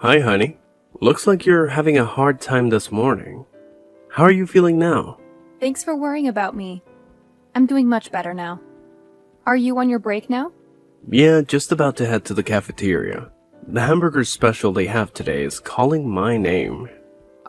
Hi, honey. Looks like you're having a hard time this morning. How are you feeling now? Thanks for worrying about me. I'm doing much better now. Are you on your break now? Yeah, just about to head to the cafeteria. The hamburger special they have today is calling my name.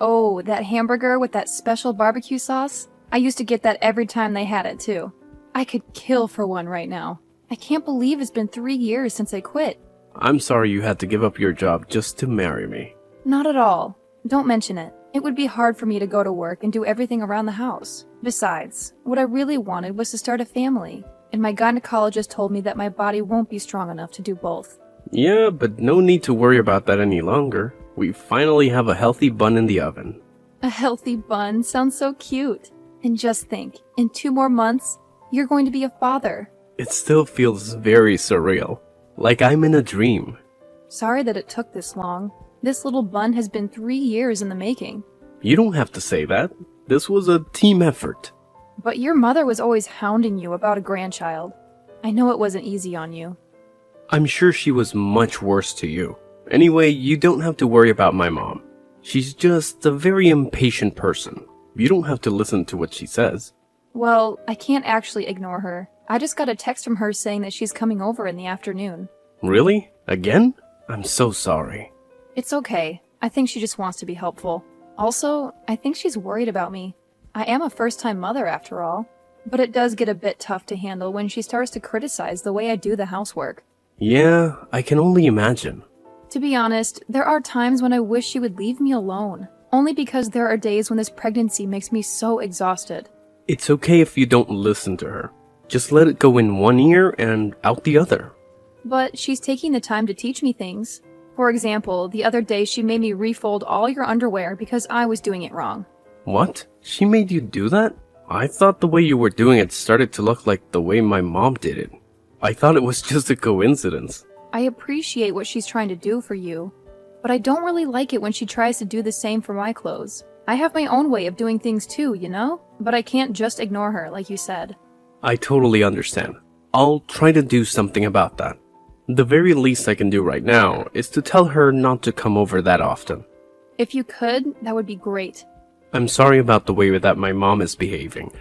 Oh, that hamburger with that special barbecue sauce? I used to get that every time they had it, too. I could kill for one right now. I can't believe it's been 3 years since I quit. I'm sorry you had to give up your job just to marry me. Not at all. Don't mention it. It would be hard for me to go to work and do everything around the house. Besides, what I really wanted was to start a family, and my gynecologist told me that my body won't be strong enough to do both. Yeah, but no need to worry about that any longer. We finally have a healthy bun in the oven. A healthy bun sounds so cute. And just think, in 2 more months, you're going to be a father. It still feels very surreal, like I'm in a dream. Sorry that it took this long. This little bun has been 3 years in the making. You don't have to say that. This was a team effort. But your mother was always hounding you about a grandchild. I know it wasn't easy on you. I'm sure she was much worse to you. Anyway, you don't have to worry about my mom. She's just a very impatient person. You don't have to listen to what she says. Well, I can't actually ignore her. I just got a text from her saying that she's coming over in the afternoon. Really? Again? I'm so sorry. It's okay. I think she just wants to be helpful. Also, I think she's worried about me. I am a first-time mother after all. But it does get a bit tough to handle when she starts to criticize the way I do the housework. Yeah, I can only imagine. To be honest, there are times when I wish she would leave me alone. Only because there are days when this pregnancy makes me so exhausted. It's okay if you don't listen to her. Just let it go in one ear and out the other. But she's taking the time to teach me things. For example, the other day she made me refold all your underwear because I was doing it wrong. What? She made you do that? I thought the way you were doing it started to look like the way my mom did it. I thought it was just a coincidence. I appreciate what she's trying to do for you, but I don't really like it when she tries to do the same for my clothes. I have my own way of doing things too, you know? But I can't just ignore her, like you said. I totally understand. I'll try to do something about that. The very least I can do right now is to tell her not to come over that often. If you could, that would be great. I'm sorry about the way that my mom is behaving,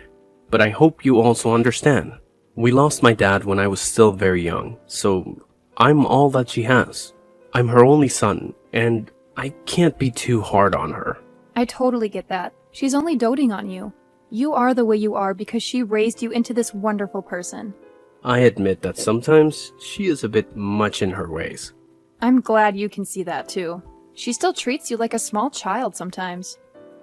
but I hope you also understand. We lost my dad when I was still very young, so I'm all that she has. I'm her only son, and I can't be too hard on her. I totally get that. She's only doting on you. You are the way you are because she raised you into this wonderful person. I admit that sometimes she is a bit much in her ways. I'm glad you can see that too. She still treats you like a small child sometimes.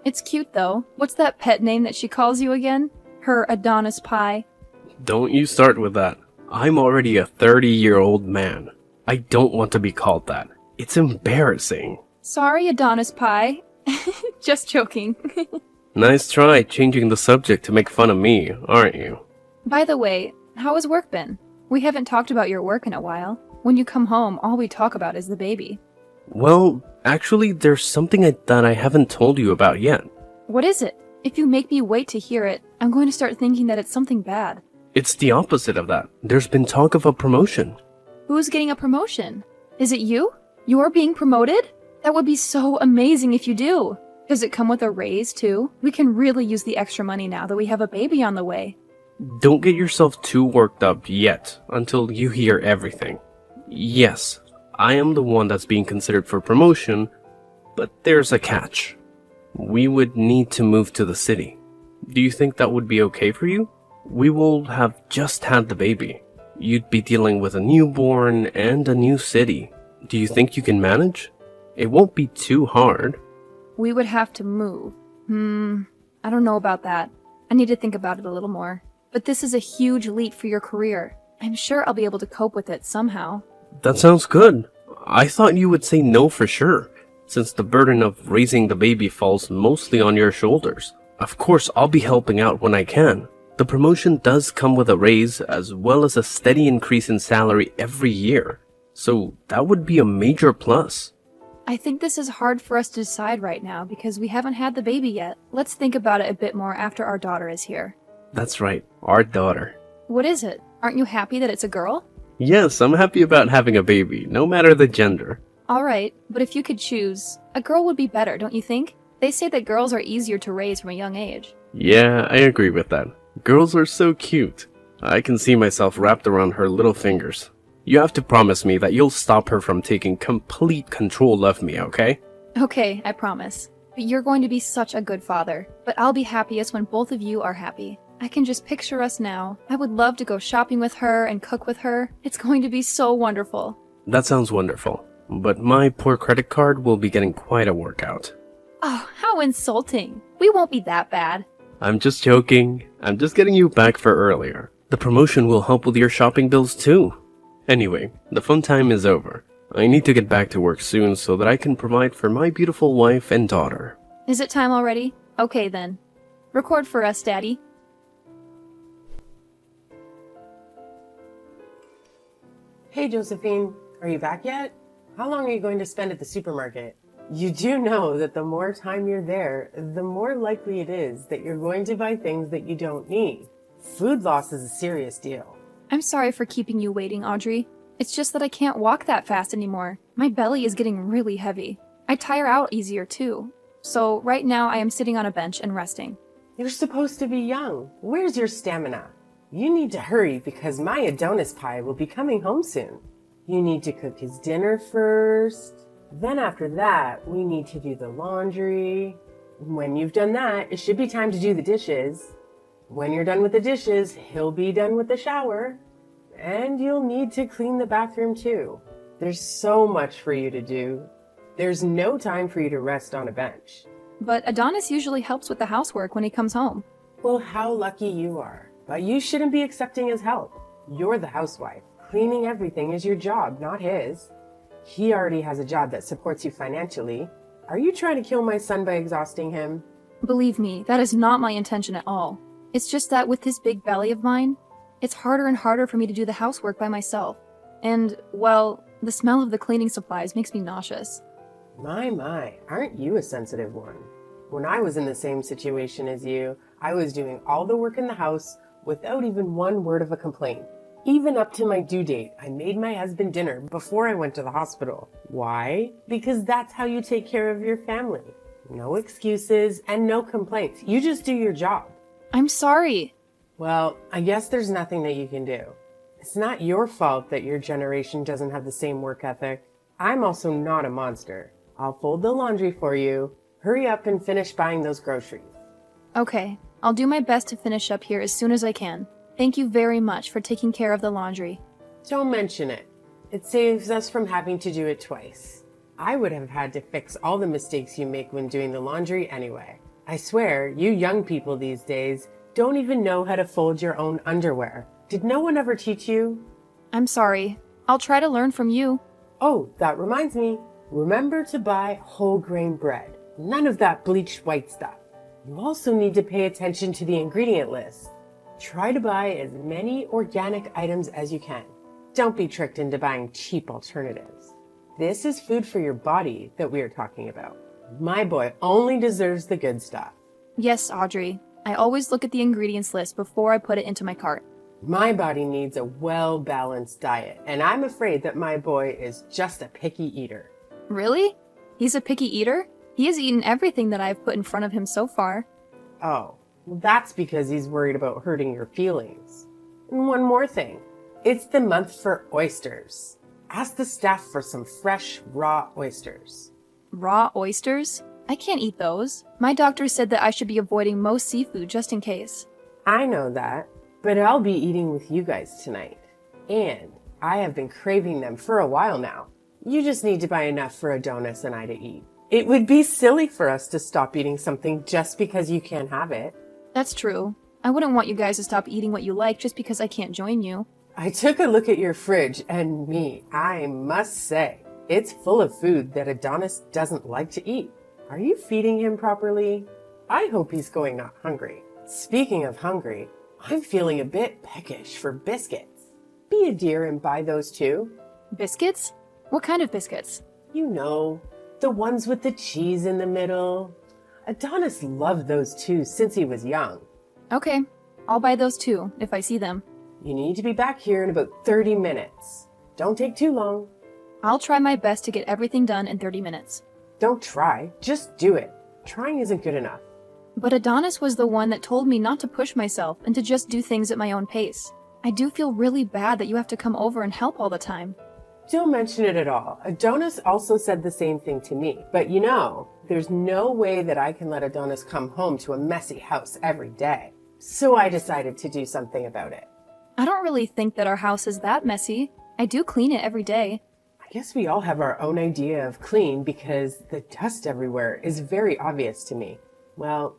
It's cute though. What's that pet name that she calls you again? Her Adonis pie? Don't you start with that. I'm already a 30-year-old man. I don't want to be called that. It's embarrassing. Sorry, Adonis pie. Just joking. Nice try changing the subject to make fun of me, aren't you? By the way, how has work been? We haven't talked about your work in a while. When you come home, all we talk about is the baby. Well, actually, there's something that I haven't told you about yet. What is it? If you make me wait to hear it, I'm going to start thinking that it's something bad. It's the opposite of that. There's been talk of a promotion. Who's getting a promotion? Is it you? You're being promoted? That would be so amazing if you do. Does it come with a raise, too? We can really use the extra money now that we have a baby on the way. Don't get yourself too worked up yet until you hear everything. Yes, I am the one that's being considered for promotion, but there's a catch. We would need to move to the city. Do you think that would be okay for you? We will have just had the baby. You'd be dealing with a newborn and a new city. Do you think you can manage? It won't be too hard. We would have to move. I don't know about that. I need to think about it a little more. But this is a huge leap for your career. I'm sure I'll be able to cope with it somehow. That sounds good. I thought you would say no for sure, since the burden of raising the baby falls mostly on your shoulders. Of course, I'll be helping out when I can. The promotion does come with a raise as well as a steady increase in salary every year. So that would be a major plus. I think this is hard for us to decide right now because we haven't had the baby yet. Let's think about it a bit more after our daughter is here. That's right, our daughter. What is it? Aren't you happy that it's a girl? Yes, I'm happy about having a baby, no matter the gender. Alright, but if you could choose, a girl would be better, don't you think? They say that girls are easier to raise from a young age. Yeah, I agree with that. Girls are so cute. I can see myself wrapped around her little fingers. You have to promise me that you'll stop her from taking complete control of me, okay? Okay, I promise. But you're going to be such a good father. But I'll be happiest when both of you are happy. I can just picture us now. I would love to go shopping with her and cook with her. It's going to be so wonderful. That sounds wonderful. But my poor credit card will be getting quite a workout. Oh, how insulting. We won't be that bad. I'm just joking. I'm just getting you back for earlier. The promotion will help with your shopping bills too. Anyway, the fun time is over. I need to get back to work soon so that I can provide for my beautiful wife and daughter. Is it time already? Okay then. Record for us, Daddy. Hey, Josephine, are you back yet? How long are you going to spend at the supermarket? You do know that the more time you're there, the more likely it is that you're going to buy things that you don't need. Food loss is a serious deal. I'm sorry for keeping you waiting, Audrey. It's just that I can't walk that fast anymore. My belly is getting really heavy. I tire out easier too. So right now I am sitting on a bench and resting. You're supposed to be young. Where's your stamina? You need to hurry because my Adonis pie will be coming home soon. You need to cook his dinner first. Then after that, we need to do the laundry. When you've done that, it should be time to do the dishes. When you're done with the dishes, he'll be done with the shower. And you'll need to clean the bathroom too. There's so much for you to do. There's no time for you to rest on a bench. But Adonis usually helps with the housework when he comes home. Well, how lucky you are. But you shouldn't be accepting his help. You're the housewife. Cleaning everything is your job, not his. He already has a job that supports you financially. Are you trying to kill my son by exhausting him? Believe me, that is not my intention at all. It's just that with this big belly of mine, it's harder and harder for me to do the housework by myself. And, well, the smell of the cleaning supplies makes me nauseous. My, aren't you a sensitive one? When I was in the same situation as you, I was doing all the work in the house without even one word of a complaint. Even up to my due date, I made my husband dinner before I went to the hospital. Why? Because that's how you take care of your family. No excuses and no complaints. You just do your job. I'm sorry. Well, I guess there's nothing that you can do. It's not your fault that your generation doesn't have the same work ethic. I'm also not a monster. I'll fold the laundry for you. Hurry up and finish buying those groceries. Okay, I'll do my best to finish up here as soon as I can. Thank you very much for taking care of the laundry. Don't mention it. It saves us from having to do it twice. I would have had to fix all the mistakes you make when doing the laundry anyway. I swear, you young people these days don't even know how to fold your own underwear. Did no one ever teach you? I'm sorry. I'll try to learn from you. Oh, that reminds me. Remember to buy whole grain bread. None of that bleached white stuff. You also need to pay attention to the ingredient list. Try to buy as many organic items as you can. Don't be tricked into buying cheap alternatives. This is food for your body that we are talking about. My boy only deserves the good stuff. Yes, Audrey. I always look at the ingredients list before I put it into my cart. My body needs a well-balanced diet, and I'm afraid that my boy is just a picky eater. Really? He's a picky eater? He has eaten everything that I've put in front of him so far. Oh, that's because he's worried about hurting your feelings. And one more thing. It's the month for oysters. Ask the staff for some fresh, raw oysters. Raw oysters? I can't eat those. My doctor said that I should be avoiding most seafood just in case. I know that, but I'll be eating with you guys tonight. And I have been craving them for a while now. You just need to buy enough for Adonis and I to eat. It would be silly for us to stop eating something just because you can't have it. That's true. I wouldn't want you guys to stop eating what you like just because I can't join you. I took a look at your fridge and I must say, it's full of food that Adonis doesn't like to eat. Are you feeding him properly? I hope he's going not hungry. Speaking of hungry, I'm feeling a bit peckish for biscuits. Be a dear and buy those too. Biscuits? What kind of biscuits? You know, the ones with the cheese in the middle. Adonis loved those too since he was young. Okay, I'll buy those too, if I see them. You need to be back here in about 30 minutes. Don't take too long. I'll try my best to get everything done in 30 minutes. Don't try, just do it. Trying isn't good enough. But Adonis was the one that told me not to push myself and to just do things at my own pace. I do feel really bad that you have to come over and help all the time. Don't mention it at all. Adonis also said the same thing to me. But there's no way that I can let Adonis come home to a messy house every day. So I decided to do something about it. I don't really think that our house is that messy. I do clean it every day. I guess we all have our own idea of clean because the dust everywhere is very obvious to me. Well,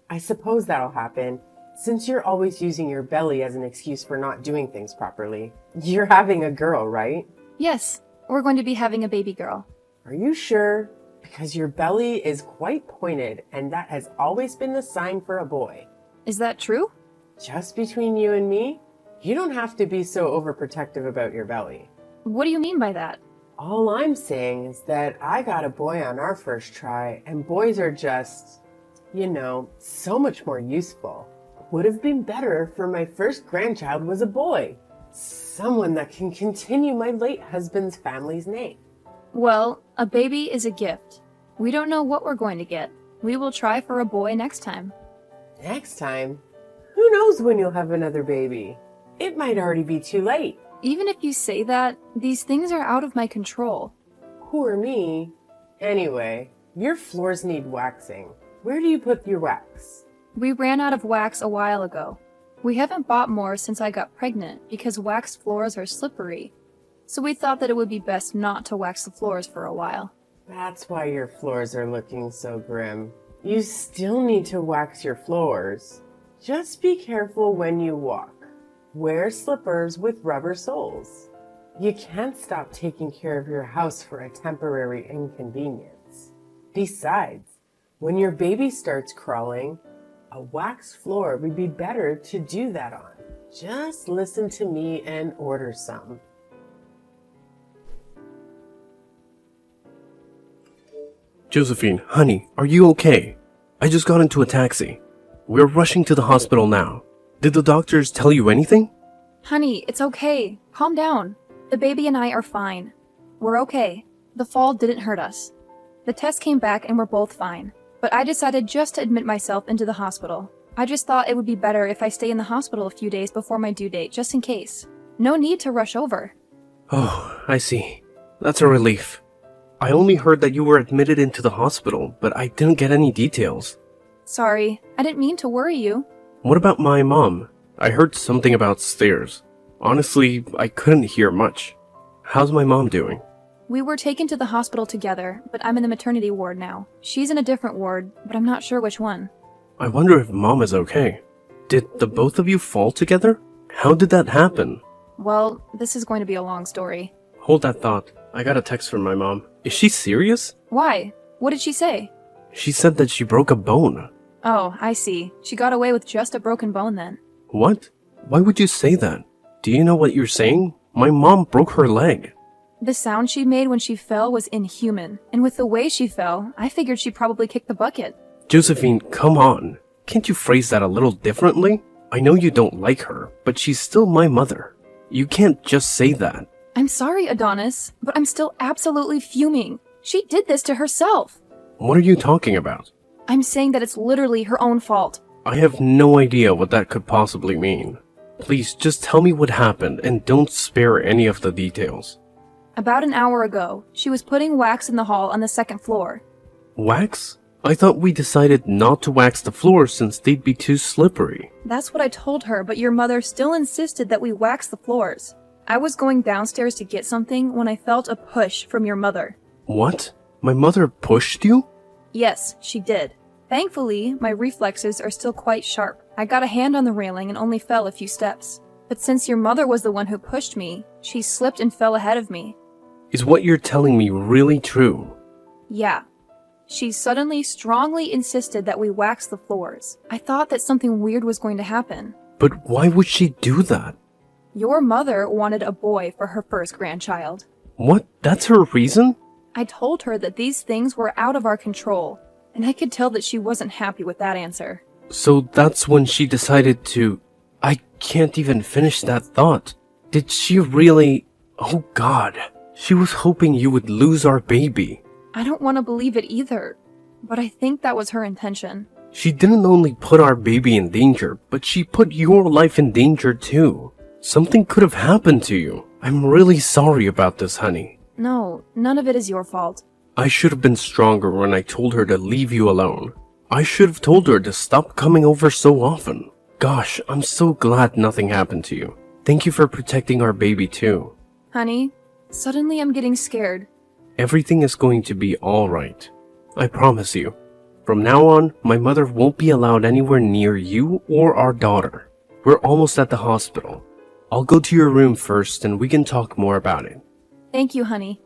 I suppose that'll happen since you're always using your belly as an excuse for not doing things properly. You're having a girl, right? Yes, we're going to be having a baby girl. Are you sure? Because your belly is quite pointed and that has always been the sign for a boy. Is that true? Just between you and me, you don't have to be so overprotective about your belly. What do you mean by that? All I'm saying is that I got a boy on our first try, and boys are just, so much more useful. Would have been better for my first grandchild was a boy. Someone that can continue my late husband's family's name. Well, a baby is a gift. We don't know what we're going to get. We will try for a boy next time. Next time? Who knows when you'll have another baby? It might already be too late. Even if you say that, these things are out of my control. Poor me. Anyway, your floors need waxing. Where do you put your wax? We ran out of wax a while ago. We haven't bought more since I got pregnant because waxed floors are slippery. So we thought that it would be best not to wax the floors for a while. That's why your floors are looking so grim. You still need to wax your floors. Just be careful when you walk. Wear slippers with rubber soles. You can't stop taking care of your house for a temporary inconvenience. Besides, when your baby starts crawling, a waxed floor would be better to do that on. Just listen to me and order some. Josephine, honey, are you okay? I just got into a taxi. We're rushing to the hospital now. Did the doctors tell you anything? Honey, it's okay. Calm down. The baby and I are fine. We're okay. The fall didn't hurt us. The test came back and we're both fine. But I decided just to admit myself into the hospital. I just thought it would be better if I stay in the hospital a few days before my due date, just in case. No need to rush over. Oh, I see. That's a relief. I only heard that you were admitted into the hospital, but I didn't get any details. Sorry, I didn't mean to worry you. What about my mom? I heard something about stairs. Honestly, I couldn't hear much. How's my mom doing? We were taken to the hospital together, but I'm in the maternity ward now. She's in a different ward, but I'm not sure which one. I wonder if mom is okay. Did the both of you fall together? How did that happen? Well, this is going to be a long story. Hold that thought. I got a text from my mom. Is she serious? Why? What did she say? She said that she broke a bone. Oh, I see. She got away with just a broken bone then. What? Why would you say that? Do you know what you're saying? My mom broke her leg. The sound she made when she fell was inhuman, and with the way she fell, I figured she probably kicked the bucket. Josephine, come on. Can't you phrase that a little differently? I know you don't like her, but she's still my mother. You can't just say that. I'm sorry, Adonis, but I'm still absolutely fuming. She did this to herself. What are you talking about? I'm saying that it's literally her own fault. I have no idea what that could possibly mean. Please, just tell me what happened and don't spare any of the details. About an hour ago, she was putting wax in the hall on the second floor. Wax? I thought we decided not to wax the floors since they'd be too slippery. That's what I told her, but your mother still insisted that we wax the floors. I was going downstairs to get something when I felt a push from your mother. What? My mother pushed you? Yes, she did. Thankfully, my reflexes are still quite sharp. I got a hand on the railing and only fell a few steps. But since your mother was the one who pushed me, she slipped and fell ahead of me. Is what you're telling me really true? Yeah. She suddenly strongly insisted that we wax the floors. I thought that something weird was going to happen. But why would she do that? Your mother wanted a boy for her first grandchild. What? That's her reason? I told her that these things were out of our control, and I could tell that she wasn't happy with that answer. So that's when she decided to... I can't even finish that thought. Did she really... Oh God. She was hoping you would lose our baby. I don't want to believe it either, but I think that was her intention. She didn't only put our baby in danger, but she put your life in danger too. Something could have happened to you. I'm really sorry about this, honey. No, none of it is your fault. I should have been stronger when I told her to leave you alone. I should have told her to stop coming over so often. Gosh, I'm so glad nothing happened to you. Thank you for protecting our baby too. Honey, suddenly I'm getting scared. Everything is going to be alright. I promise you. From now on, my mother won't be allowed anywhere near you or our daughter. We're almost at the hospital. I'll go to your room first and we can talk more about it. Thank you, honey.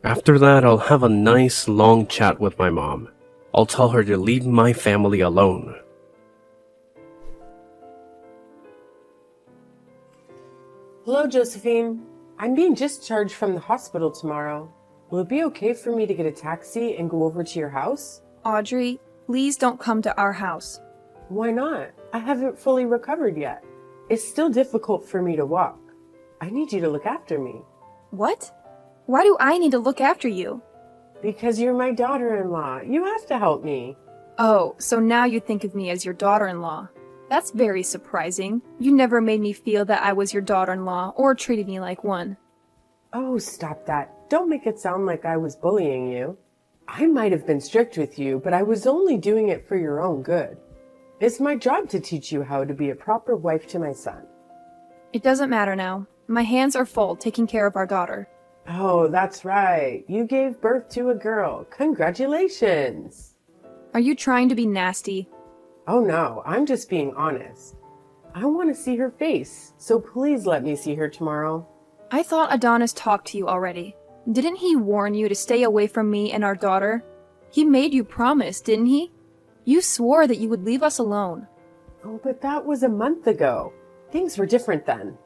After that, I'll have a nice long chat with my mom. I'll tell her to leave my family alone. Hello, Josephine. I'm being discharged from the hospital tomorrow. Will it be okay for me to get a taxi and go over to your house? Audrey, please don't come to our house. Why not? I haven't fully recovered yet. It's still difficult for me to walk. I need you to look after me. What? Why do I need to look after you? Because you're my daughter-in-law. You have to help me. Oh, so now you think of me as your daughter-in-law. That's very surprising. You never made me feel that I was your daughter-in-law or treated me like one. Oh, stop that. Don't make it sound like I was bullying you. I might have been strict with you, but I was only doing it for your own good. It's my job to teach you how to be a proper wife to my son. It doesn't matter now. My hands are full taking care of our daughter. Oh, that's right. You gave birth to a girl. Congratulations. Are you trying to be nasty? Oh no, I'm just being honest. I want to see her face, so please let me see her tomorrow. I thought Adonis talked to you already. Didn't he warn you to stay away from me and our daughter? He made you promise, didn't he? You swore that you would leave us alone. Oh, but that was a month ago. Things were different then.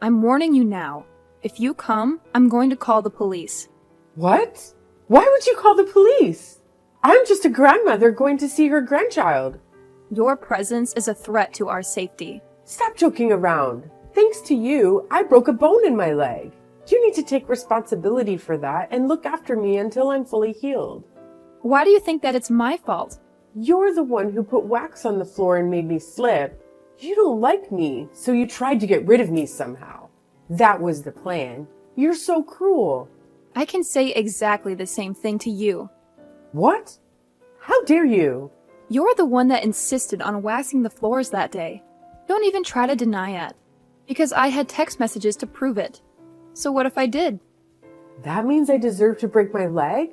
I'm warning you now. If you come, I'm going to call the police. What? Why would you call the police? I'm just a grandmother going to see her grandchild. Your presence is a threat to our safety. Stop joking around. Thanks to you, I broke a bone in my leg. You need to take responsibility for that and look after me until I'm fully healed. Why do you think that it's my fault? You're the one who put wax on the floor and made me slip. You don't like me, so you tried to get rid of me somehow. That was the plan. You're so cruel. I can say exactly the same thing to you. What? How dare you? You're the one that insisted on waxing the floors that day. Don't even try to deny it. Because I had text messages to prove it. So what if I did? That means I deserve to break my leg?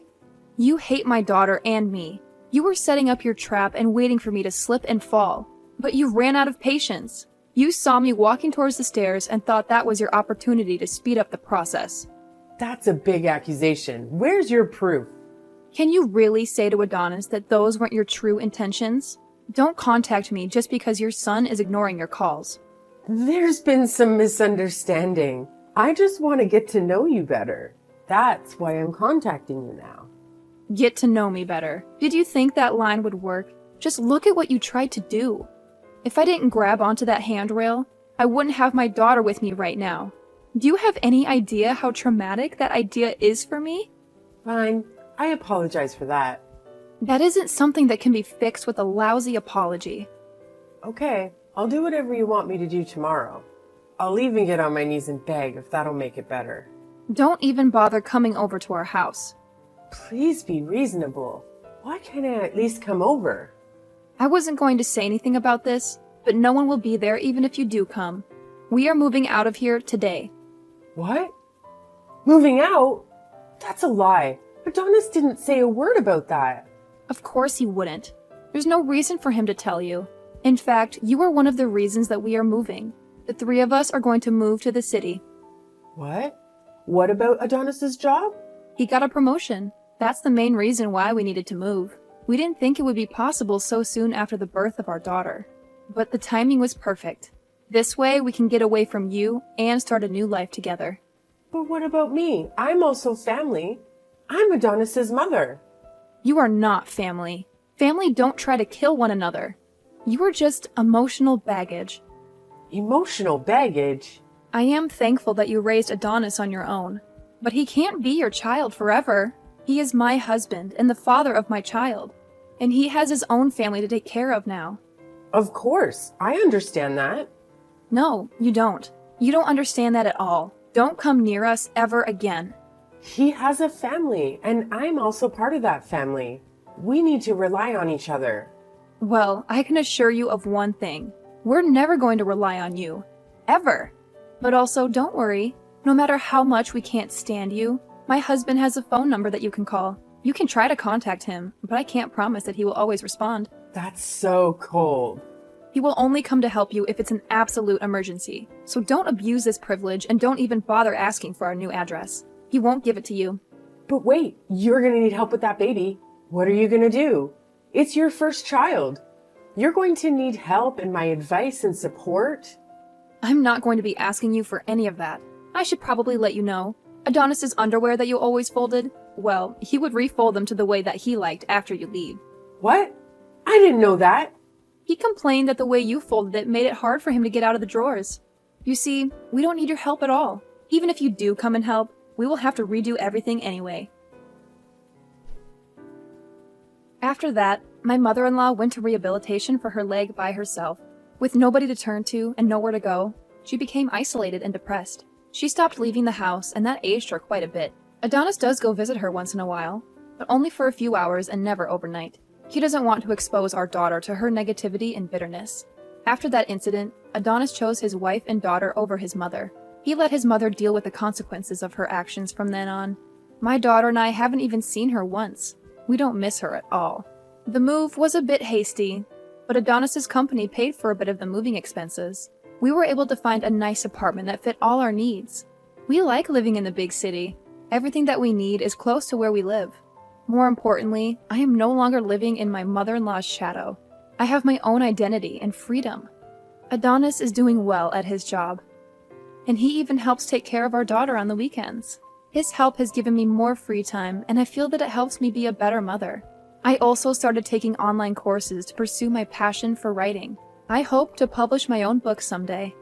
You hate my daughter and me. You were setting up your trap and waiting for me to slip and fall. But you ran out of patience. You saw me walking towards the stairs and thought that was your opportunity to speed up the process. That's a big accusation. Where's your proof? Can you really say to Adonis that those weren't your true intentions? Don't contact me just because your son is ignoring your calls. There's been some misunderstanding. I just want to get to know you better. That's why I'm contacting you now. Get to know me better. Did you think that line would work? Just look at what you tried to do. If I didn't grab onto that handrail, I wouldn't have my daughter with me right now. Do you have any idea how traumatic that idea is for me? Fine. I apologize for that. That isn't something that can be fixed with a lousy apology. Okay, I'll do whatever you want me to do tomorrow. I'll even get on my knees and beg if that'll make it better. Don't even bother coming over to our house. Please be reasonable. Why can't I at least come over? I wasn't going to say anything about this, but no one will be there even if you do come. We are moving out of here today. What? Moving out? That's a lie. Adonis didn't say a word about that. Of course he wouldn't. There's no reason for him to tell you. In fact, you are one of the reasons that we are moving. The three of us are going to move to the city. What? What about Adonis's job? He got a promotion. That's the main reason why we needed to move. We didn't think it would be possible so soon after the birth of our daughter. But the timing was perfect. This way we can get away from you and start a new life together. But what about me? I'm also family. I'm Adonis's mother. You are not family. Family don't try to kill one another. You are just emotional baggage. Emotional baggage? I am thankful that you raised Adonis on your own. But he can't be your child forever. He is my husband and the father of my child. And he has his own family to take care of now. Of course, I understand that. No, you don't. You don't understand that at all. Don't come near us ever again. He has a family, and I'm also part of that family. We need to rely on each other. Well, I can assure you of one thing. We're never going to rely on you. Ever. But also, don't worry. No matter how much we can't stand you, my husband has a phone number that you can call. You can try to contact him, but I can't promise that he will always respond. That's so cold. He will only come to help you if it's an absolute emergency. So don't abuse this privilege and don't even bother asking for our new address. He won't give it to you. But wait, you're gonna need help with that baby. What are you gonna do? It's your first child. You're going to need help and my advice and support. I'm not going to be asking you for any of that. I should probably let you know. Adonis's underwear that you always folded, well, he would refold them to the way that he liked after you leave. What? I didn't know that. He complained that the way you folded it made it hard for him to get out of the drawers. You see, we don't need your help at all. Even if you do come and help, we will have to redo everything anyway. After that, my mother-in-law went to rehabilitation for her leg by herself. With nobody to turn to and nowhere to go, she became isolated and depressed. She stopped leaving the house, and that aged her quite a bit. Adonis does go visit her once in a while, but only for a few hours and never overnight. He doesn't want to expose our daughter to her negativity and bitterness. After that incident, Adonis chose his wife and daughter over his mother. He let his mother deal with the consequences of her actions from then on. My daughter and I haven't even seen her once. We don't miss her at all. The move was a bit hasty, but Adonis's company paid for a bit of the moving expenses. We were able to find a nice apartment that fit all our needs. We like living in the big city. Everything that we need is close to where we live. More importantly, I am no longer living in my mother-in-law's shadow. I have my own identity and freedom. Adonis is doing well at his job, and he even helps take care of our daughter on the weekends. His help has given me more free time, and I feel that it helps me be a better mother. I also started taking online courses to pursue my passion for writing. I hope to publish my own book someday.